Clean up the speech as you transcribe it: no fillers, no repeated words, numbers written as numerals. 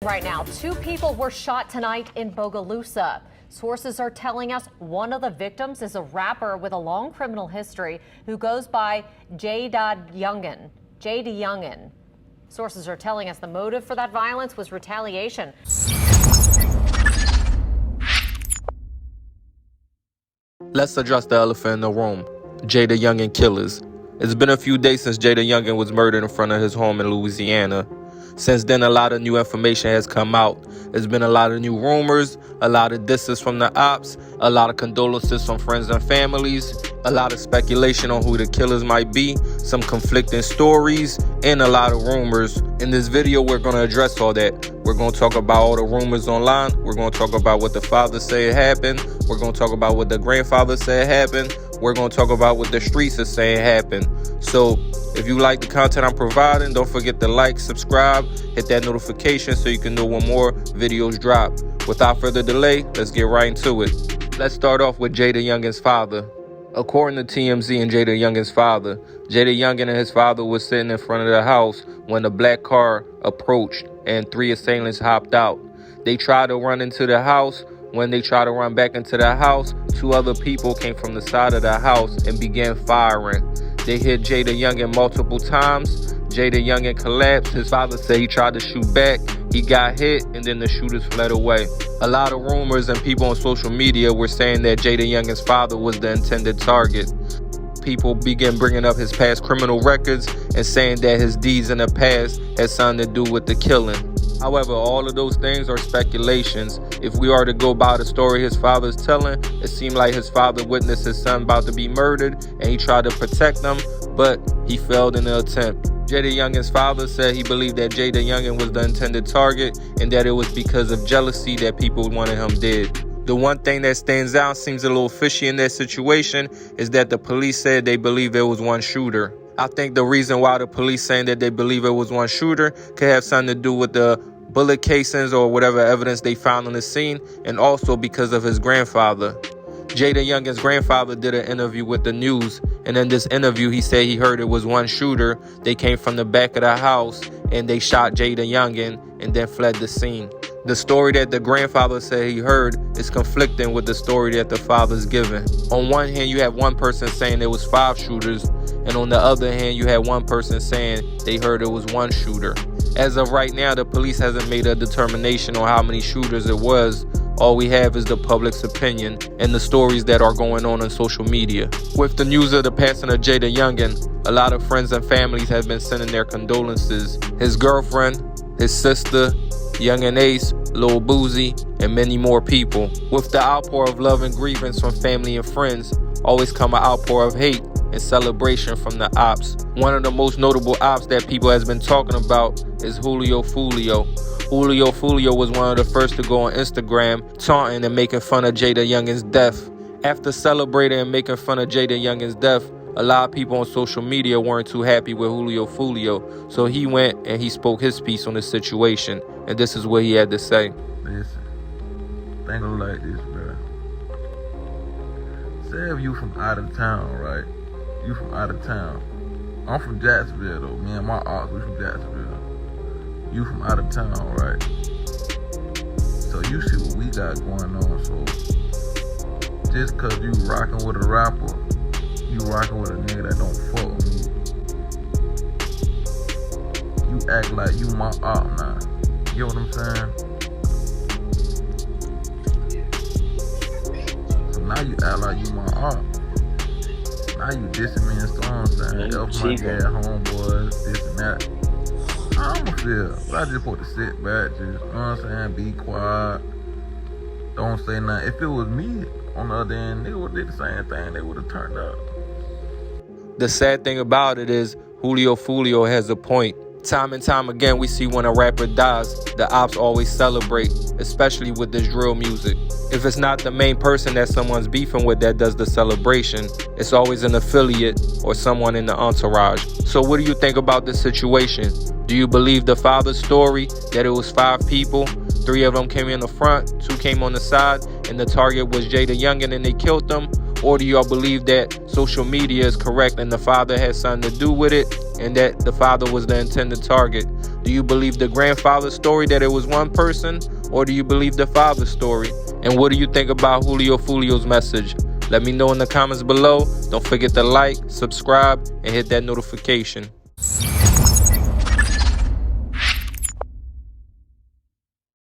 Right now, 2 people were shot tonight in Bogalusa. Sources are telling us one of the victims is a rapper with a long criminal history who goes by JayDaYoungan. JayDaYoungan. Sources are telling us the motive for that violence was retaliation. Let's address the elephant in the room, JayDaYoungan killers. It's been a few days since JayDaYoungan was murdered in front of his home in Louisiana. Since then, a lot of new information has come out. There's been a lot of new rumors, a lot of disses from the ops, a lot of condolences from friends and families, a lot of speculation on who the killers might be, some conflicting stories, and a lot of rumors. In this video, we're going to address all that. We're going to talk about all the rumors online. We're going to talk about what the father said happened. We're going to talk about what the grandfather said happened. We're going to talk about what the streets are saying happened. So if you like the content I'm providing, don't forget to like, subscribe, hit that notification so you can know when more videos drop. Without further delay, let's get right into it. Let's start off with JayDaYoungan's father. According to TMZ and JayDaYoungan's father, JayDaYoungan and his father were sitting in front of the house when a black car approached and 3 assailants hopped out. They tried to run into the house. When they tried to run back into the house, 2 other people came from the side of the house and began firing. They hit JayDaYoungan multiple times. JayDaYoungan collapsed. His father said he tried to shoot back. He got hit, and then the shooters fled away. A lot of rumors and people on social media were saying that JayDaYoungan's father was the intended target. People began bringing up his past criminal records and saying that his deeds in the past had something to do with the killing. However, all of those things are speculations. If we are to go by the story his father is telling, it seemed like his father witnessed his son about to be murdered and he tried to protect them, but he failed in the attempt. JayDaYoungan's father said he believed that JayDaYoungan was the intended target and that it was because of jealousy that people wanted him dead. The one thing that stands out, seems a little fishy in that situation, is that the police said they believe there was one shooter. I think the reason why the police saying that they believe it was one shooter could have something to do with the bullet casings or whatever evidence they found on the scene, and also because of his grandfather. JayDaYoungan's grandfather did an interview with the news, and in this interview he said he heard it was one shooter. They came from the back of the house and they shot JayDaYoungan and then fled the scene. The story that the grandfather said he heard is conflicting with the story that the father's given. On one hand, you have one person saying there was 5 shooters, and on the other hand, you had one person saying they heard it was one shooter. As of right now, the police hasn't made a determination on how many shooters it was. All we have is the public's opinion and the stories that are going on social media. With the news of the passing of JayDaYoungan, a lot of friends and families have been sending their condolences. His girlfriend, his sister, Youngin Ace, Lil Boozy, and many more people. With the outpour of love and grievance from family and friends, always come an outpour of hate and celebration from the ops. One of the most notable ops that people has been talking about is Julio Fulio. Julio Fulio was one of the first to go on Instagram taunting and making fun of JayDaYoungan's death. After celebrating and making fun of JayDaYoungan's death, a lot of people on social media weren't too happy with Julio Fulio, so he went and he spoke his piece on the situation, and this is what he had to say. Listen, think of it like this, bro. Say if you from out of town, right? You from out of town. I'm from Jacksonville, though. Me and my aunt, we from Jacksonville. You from out of town, right? So you see what we got going on. So just cause you rocking with a rapper, you rocking with a nigga that don't fuck with me, you act like you my op now. You know what I'm saying? So now you act like you my op. Now you dissing me and so on, saying, help my dad, homeboys, this and that. I'ma feel, but I just supposed to sit back, just, you know what I'm saying, be quiet, don't say nothing. If it was me on the other end, they would have did the same thing, they would have turned up. The sad thing about it is Julio Fulio has a point. Time and time again, we see when a rapper dies, the ops always celebrate, especially with this drill music. If it's not the main person that someone's beefing with that does the celebration, it's always an affiliate or someone in the entourage. So what do you think about this situation? Do you believe the father's story that it was 5 people, 3 of them came in the front, 2 came on the side, and the target was JayDaYoungan and they killed them? Or do y'all believe that social media is correct and the father had something to do with it and that the father was the intended target? Do you believe the grandfather's story that it was one person, or do you believe the father's story? And what do you think about Julio Fulio's message? Let me know in the comments below. Don't forget to like, subscribe, and hit that notification.